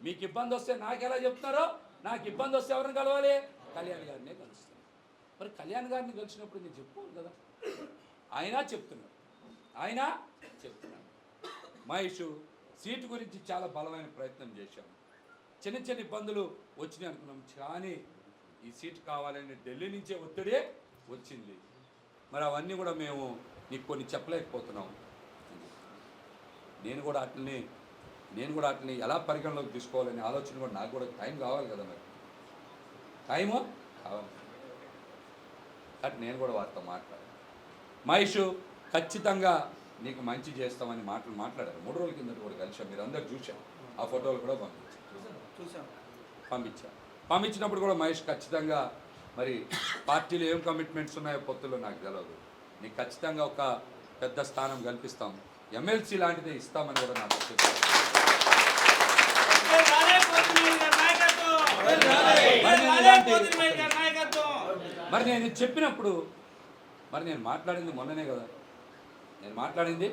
మీకు ఇబ్బంది వస్తే నాకు ఎలా చెప్తున్నారో, నాకు ఇబ్బంది వస్తే ఎవరిని కలవాలి? కళ్యాణ్ గారినే కలుస్తాను. మరి కళ్యాణ్ గారిని కలిసినప్పుడు నేను చెప్పుకోను కదా. ఆయన చెప్తున్నాడు, మహేష్ సీటు గురించి చాలా బలమైన ప్రయత్నం చేశాము. చిన్న చిన్న ఇబ్బందులు వచ్చినాయి అనుకున్నాం, కానీ ఈ సీటు కావాలని ఢిల్లీ నుంచే ఒత్తిడే వచ్చింది. మరి అవన్నీ కూడా మేము నీకు కొన్ని చెప్పలేకపోతున్నాం. నేను కూడా వాటిని ఎలా పరిగణలోకి తీసుకోవాలనే ఆలోచన కూడా నాకు కూడా టైం కావాలి కదా. మరి టైము కావాలి కాబట్టి నేను కూడా వారితో మాట్లాడాను. మహేష్ ఖచ్చితంగా నీకు మంచి చేస్తామని మాట్లాడారు. 3 రోజుల కిందట కూడా కలిసాం, మీరు అందరు చూశాం. ఆ ఫోటోలు కూడా పంపించినప్పుడు కూడా మహేష్ ఖచ్చితంగా మరి పార్టీలో ఏం కమిట్మెంట్స్ ఉన్నాయో పొత్తులో నాకు తెలియదు, నీకు ఖచ్చితంగా ఒక పెద్ద స్థానం కల్పిస్తాం, ఎమ్మెల్సీ లాంటిదే ఇస్తామని కూడా నాకు చెప్పారు. మరి నేను చెప్పినప్పుడు మరి నేను మాట్లాడింది మొన్ననే కదా. నేను మాట్లాడింది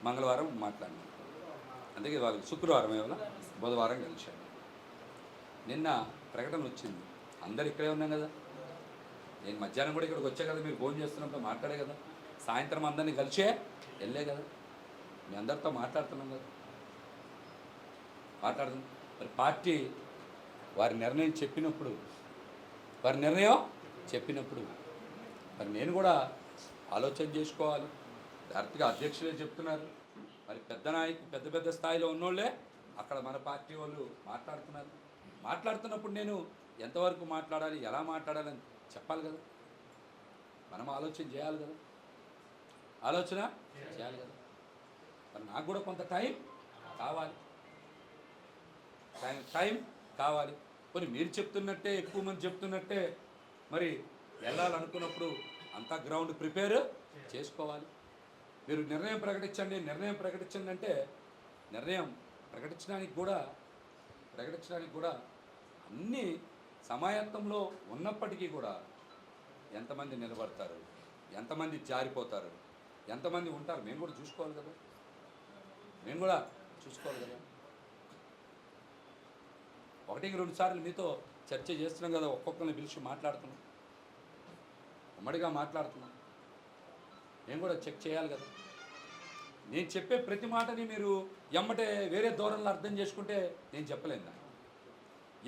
మంగళవారం మాట్లాడినాను, అందుకే వాళ్ళు శుక్రవారం ఏమన్నా బుధవారం కలిశాను. నిన్న ప్రకటన వచ్చింది, అందరు ఇక్కడే ఉన్నాం కదా. నేను మధ్యాహ్నం కూడా ఇక్కడికి వచ్చా కదా, మీరు ఫోన్ చేస్తున్నప్పుడు మాట్లాడే కదా. సాయంత్రం అందరినీ కలిసే వెళ్ళే కదా, మీ అందరితో మాట్లాడుతున్నాం కదా. మాట్లాడుతున్నాం మరి పార్టీ వారి నిర్ణయం చెప్పినప్పుడు మరి నేను కూడా ఆలోచన చేసుకోవాలి. డైరెక్ట్గా అధ్యక్షులే చెప్తున్నారు, మరి పెద్ద స్థాయిలో ఉన్నోళ్ళే అక్కడ మన పార్టీ వాళ్ళు మాట్లాడుతున్నప్పుడు నేను ఎంతవరకు మాట్లాడాలి, ఎలా మాట్లాడాలని చెప్పాలి కదా. మనం ఆలోచన చేయాలి కదా. మరి నాకు కూడా కొంత టైం కావాలి. కొన్ని మీరు చెప్తున్నట్టే, ఎక్కువ మంది చెప్తున్నట్టే మరి వెళ్ళాలనుకున్నప్పుడు అంతా గ్రౌండ్ ప్రిపేర్ చేసుకోవాలి. మీరు నిర్ణయం ప్రకటించండి అంటే నిర్ణయం ప్రకటించడానికి కూడా అన్ని సమాయత్తంలో ఉన్నప్పటికీ కూడా ఎంతమంది నిలబడతారు, ఎంతమంది జారిపోతారు, ఎంతమంది ఉంటారు మేము కూడా చూసుకోవాలి కదా. ఒకటికి 2 సార్లు మీతో చర్చ చేస్తున్నాం కదా, ఒక్కొక్కరిని పిలిచి మాట్లాడుతున్నాం, ఉమ్మడిగా మాట్లాడుతున్నాం. నేను కూడా చెక్ చేయాలి కదా. నేను చెప్పే ప్రతి మాటని మీరు ఎమ్మటే వేరే ధోరణిలో అర్థం చేసుకుంటే నేను చెప్పలేను.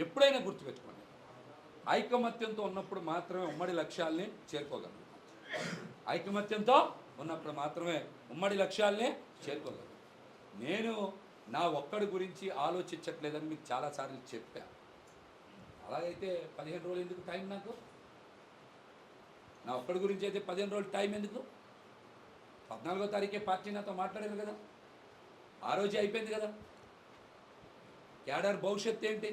ఎప్పుడైనా గుర్తుపెట్టుకోండి, ఐకమత్యంతో ఉన్నప్పుడు మాత్రమే ఉమ్మడి లక్ష్యాల్ని చేరుకోగలం. నేను నా ఒక్కడి గురించి ఆలోచించట్లేదని మీకు చాలాసార్లు చెప్పా. అలాగైతే 15 రోజులు ఎందుకు టైం? నాకు నా ఒక్కడి గురించి అయితే 15 రోజులు టైం ఎందుకు? 14వ తారీఖే పార్టీ నాతో మాట్లాడారు కదా, ఆ రోజే అయిపోయింది కదా. క్యాడర్ భవిష్యత్తు ఏంటి?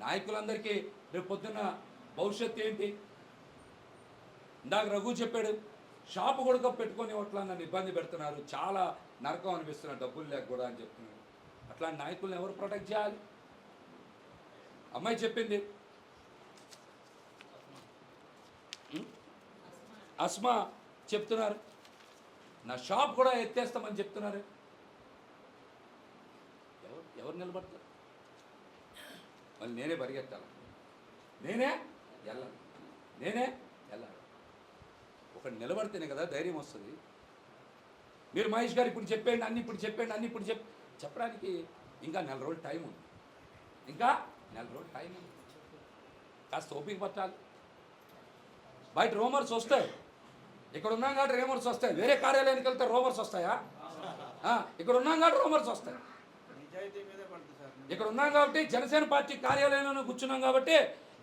నాయకులందరికీ రేపు పొద్దున్న భవిష్యత్తు ఏంటి? ఇందాక రఘు చెప్పాడు, షాపు కూడా పెట్టుకొని అట్లా నన్ను ఇబ్బంది పెడుతున్నారు, చాలా నరకం అనిపిస్తున్నారు, డబ్బులు లేక కూడా అని చెప్తున్నాడు. అట్లాంటి నాయకులను ఎవరు ప్రొటెక్ట్ చేయాలి? అమ్మాయి చెప్పింది, అస్మా చెప్తున్నారు, నా షాప్ కూడా ఎత్తేస్తామని చెప్తున్నారు. ఎవరు నిలబడతారు? మళ్ళీ నేనే పరిగెత్తాలి, నేనే వెళ్ళాలి. ఒకటి నిలబడితేనే కదా ధైర్యం వస్తుంది. మీరు మహేష్ గారు ఇప్పుడు చెప్పండి, అన్ని చెప్పడానికి ఇంకా 4 రోజులు టైం ఉంది. కాస్త ఓపిక పట్టాలి. బయట రూమర్స్ వస్తాయి, ఇక్కడ ఉన్నాం కాబట్టి రూమర్స్ వస్తాయి. వేరే కార్యాలయానికి వెళ్తే రూమర్స్ వస్తాయా? ఇక్కడ ఉన్నాం కాబట్టి రూమర్స్ వస్తాయి. ఇక్కడ ఉన్నాం కాబట్టి జనసేన పార్టీ కార్యాలయంలోనే కూర్చున్నాం కాబట్టి,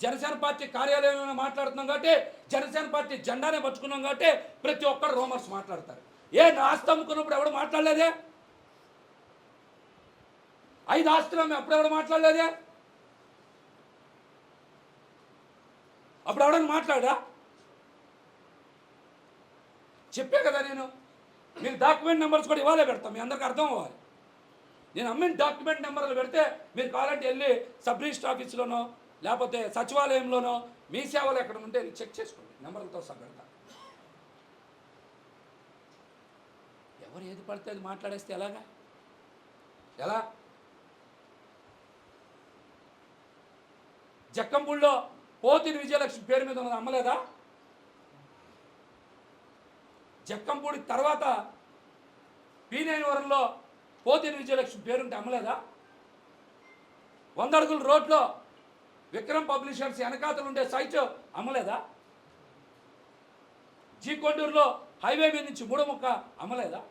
జనసేన పార్టీ కార్యాలయంలోనే మాట్లాడుతున్నాం కాబట్టి, జనసేన పార్టీ జెండానే పట్టుకున్నాం కాబట్టి ప్రతి ఒక్కరు రూమర్స్ మాట్లాడతారు. నా ఆస్తి అమ్ముకున్నప్పుడు ఎవడు మాట్లాడలేదే? 5 ఆస్తులు అప్పుడు ఎవడు మాట్లాడలేదే? అప్పుడు ఎవడని మాట్లాడా? చెప్పే కదా నేను. మీరు డాక్యుమెంట్ నెంబర్స్ కూడా ఇవాళే పెడతాం, మీ అందరికీ అర్థం అవ్వాలి. నేను అమ్మిన డాక్యుమెంట్ నెంబర్లు పెడితే మీరు కావాలంటే వెళ్ళి సబ్ రిజిస్టర్ ఆఫీస్లోనో లేకపోతే సచివాలయంలోనో మీ సేవలు ఎక్కడ ఉంటే చెక్ చేసుకోండి, నెంబర్లతో సహా పెడతా. ఎవరు ఏది పడితే అది మాట్లాడేస్తే ఎలాగా? ఎలా? జక్కంపూడిలో పోతిని విజయలక్ష్మి పేరు మీద ఉన్నది అమ్మలేదా? జక్కంపూడి తర్వాత పీనేనివరంలో పోతిని విజయలక్ష్మి పేరుంటే అమ్మలేదా? 100 అడుగుల రోడ్లో విక్రమ్ పబ్లిషర్స్ వెనకాతలు ఉండే సైట్ అమ్మలేదా? జీ కొండూరులో హైవే మీద నుంచి మూడముక్క అమ్మలేదా?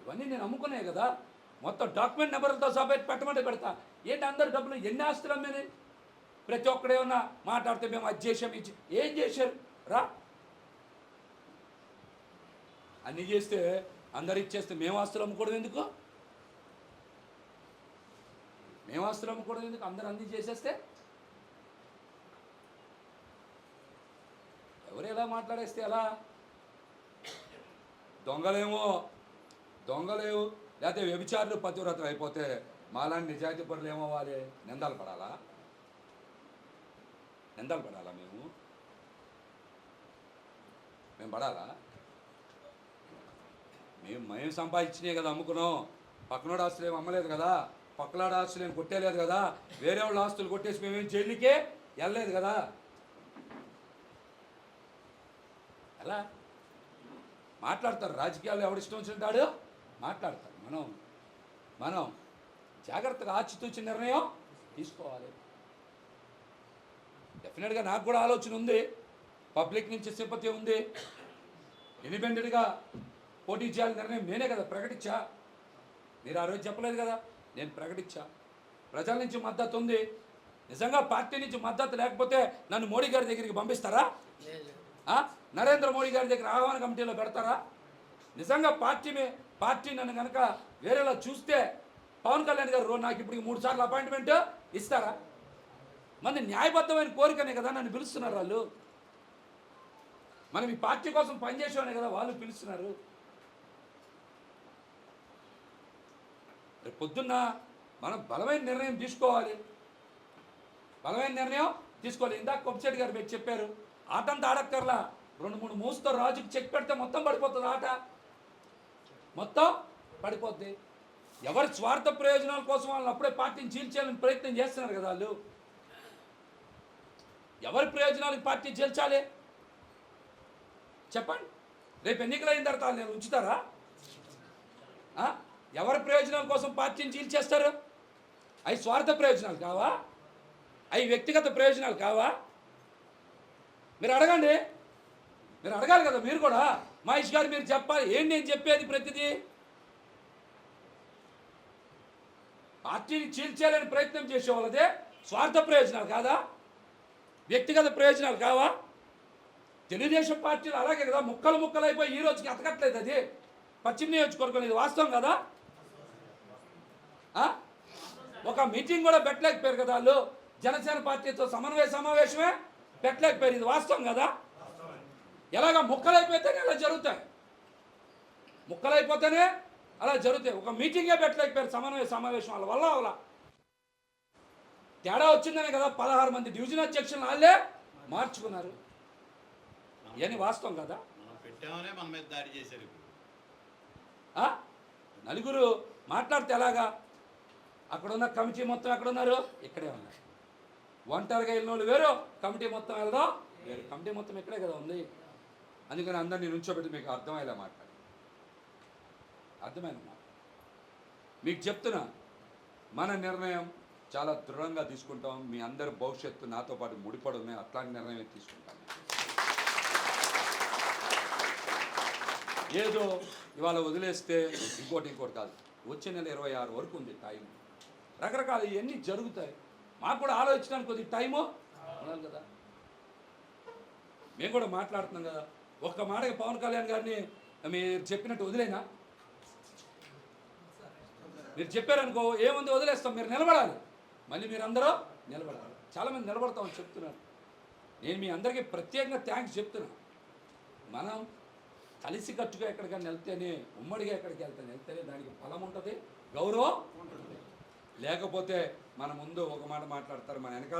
ఇవన్నీ నేను అమ్ముకున్నాయి కదా, మొత్తం డాక్యుమెంట్ నెంబర్లతో సహా పెట్టమంటే పెడతా. ఏంటి అందరు డబ్బులు ఎన్ని ఆస్తులు అమ్మేది? ప్రతి ఒక్కడే ఉన్నా మాట్లాడితే మేము అది చేసాం ఇచ్చి ఏం చేశారు రా? అన్నీ చేస్తే అందరు ఇచ్చేస్తే మేము ఆస్తులు అమ్ముకోవడం ఎందుకు? మేము ఆస్తులు అమ్ముకోవడం ఎందుకు? అందరు అన్నీ చేసేస్తే ఎవరు ఎలా మాట్లాడేస్తే ఎలా? దొంగలేమో దొంగలేవు, లేకపోతే వ్యభిచారులు పతివ్రతలు అయిపోతే మాలాంటి నిజాయితీ పరులు ఏమవ్వాలి? నిందాలు పడాలా? నిందాలు పడాలా? మేము పడాలా? మేము సంపాదించినాయి కదా అమ్ముకున్నాం. పక్కనోడు ఆస్తులు ఏమి అమ్మలేదు కదా, పక్కలాడు ఆస్తులు ఏమి కొట్టేలేదు కదా, వేరే వాళ్ళ ఆస్తులు కొట్టేసి మేమేం జైలుకే వెళ్ళలేదు కదా. ఎలా మాట్లాడతారు? రాజకీయాల్లో ఎవడిష్టం వచ్చింటాడు మాట్లాడతారు. మనం జాగ్రత్తగా ఆచితూచి నిర్ణయం తీసుకోవాలి. డెఫినెట్గా నాకు కూడా ఆలోచన ఉంది, పబ్లిక్ నుంచి సింపతి ఉంది. ఇండిపెండెంట్గా పోటీ చేయాలని నిర్ణయం నేనే కదా ప్రకటించా. మీరు ఆ రోజు చెప్పలేదు కదా, నేను ప్రకటించా. ప్రజల నుంచి మద్దతు ఉంది. నిజంగా పార్టీ నుంచి మద్దతు లేకపోతే నన్ను మోడీ గారి దగ్గరికి పంపిస్తారా? నరేంద్ర మోడీ గారి దగ్గర ఆహ్వాన కమిటీలో పెడతారా? నిజంగా పార్టీ నన్ను కనుక వేరేలా చూస్తే పవన్ కళ్యాణ్ గారు నాకు ఇప్పుడు 3 సార్లు అపాయింట్మెంట్ ఇస్తారా? మంది న్యాయబద్ధమైన కోరికనే కదా నన్ను పిలుస్తున్నారు వాళ్ళు. మనం ఈ పార్టీ కోసం పనిచేసేవానే కదా వాళ్ళు పిలుస్తున్నారు. రేపు పొద్దున్న మనం బలమైన నిర్ణయం తీసుకోవాలి. ఇందాక కొప్పిశెట్టి గారు మీరు చెప్పారు, ఆటంతా ఆడక్కర్లా, 2-3 మూసుతో రాజుకి చెక్ పెడితే మొత్తం పడిపోతుంది. ఆట మొత్తం పడిపోద్ది. ఎవరి స్వార్థ ప్రయోజనాల కోసం వాళ్ళని అప్పుడే పార్టీని చీల్చేయాలని ప్రయత్నం చేస్తున్నారు కదా వాళ్ళు. ఎవరి ప్రయోజనాలకు పార్టీ చీల్చాలి చెప్పండి? రేపు ఎన్నికలు అయిన తర్వాత నేను ఉంచుతారా? ఎవరి ప్రయోజనాల కోసం పార్టీని చీల్చేస్తారు? అవి స్వార్థ ప్రయోజనాలు కావా? అవి వ్యక్తిగత ప్రయోజనాలు కావా? మీరు అడగండి, మీరు అడగాలి కదా. మీరు కూడా మహేష్ గారు మీరు చెప్పాలి. ఏంటి నేను చెప్పేది? ప్రతిదీ పార్టీని చీల్చేయాలని ప్రయత్నం చేసే వాళ్ళదే స్వార్థ ప్రయోజనాలు కాదా? వ్యక్తిగత ప్రయోజనాలు కావా? తెలుగుదేశం పార్టీలు అలాగే కదా, ముక్కలు అయిపోయి ఈ రోజుకి అతకట్లేదు. అది పశ్చిమ నియోజకవర్గం, ఇది వాస్తవం కదా. ఒక మీటింగ్ కూడా పెట్టలేకపోయారు కదా వాళ్ళు. జనసేన పార్టీతో సమావేశమే పెట్టలేకపోయారు. ఇది వాస్తవం కదా. ఎలాగ ముక్కలైపోతేనే అలా జరుగుతాయి. ఒక మీటింగే పెట్టలేకపోయారు సమావేశం వాళ్ళ వల్ల. అలా తేడా వచ్చిందనే కదా 16 మంది డివిజన్ అధ్యక్షులను వాళ్ళే మార్చుకున్నారు. ఇవన్నీ వాస్తవం కదా. నలుగురు మాట్లాడితే ఎలాగా? అక్కడున్న కమిటీ మొత్తం ఎక్కడున్నారు? ఇక్కడే ఉన్నారు. ఒంటరిగా వెళ్ళిన వాళ్ళు వేరు, కమిటీ మొత్తం వెళ్దాం వేరు. కమిటీ మొత్తం ఇక్కడే కదా ఉంది. అందుకని అందరినీ నుంచోబెట్టి మీకు అర్థమయ్యేలా మాట్లాడి, అర్థమైన మాట మీకు చెప్తున్నా. మన నిర్ణయం చాలా దృఢంగా తీసుకుంటాం. మీ అందరి భవిష్యత్తు నాతో పాటు ముడిపడి ఉన్నాయి. అట్లాంటి నిర్ణయం తీసుకుంటాం. ఏదో ఇవాళ వదిలేస్తే ఇంకోటి కాదు. వచ్చే నెల 26 వరకు ఉంది టైం. రకరకాల ఇవన్నీ జరుగుతాయి. మాకు కూడా ఆలోచించడానికి కొద్దిగా టైము ఉండాలి కదా. మేము కూడా మాట్లాడుతున్నాం కదా. ఒక్క మాటకి పవన్ కళ్యాణ్ గారిని మీరు చెప్పినట్టు వదిలేనా? మీరు చెప్పారనుకో ఏముంది వదిలేస్తాం. మీరు నిలబడాలి. మళ్ళీ మీరు అందరూ నిలబడాలి. చాలామంది నిలబడతామని చెప్తున్నారు. నేను మీ అందరికీ ప్రత్యేకంగా థ్యాంక్స్ చెప్తున్నాను. మనం కలిసి కట్టుగా ఎక్కడికైనా వెళ్తేనే, ఉమ్మడిగా ఎక్కడికి వెళ్తేనే దానికి బలం ఉంటుంది, గౌరవం ఉంటుంది. లేకపోతే మన ముందు ఒక మాట మాట్లాడతారు, మన వెనకాల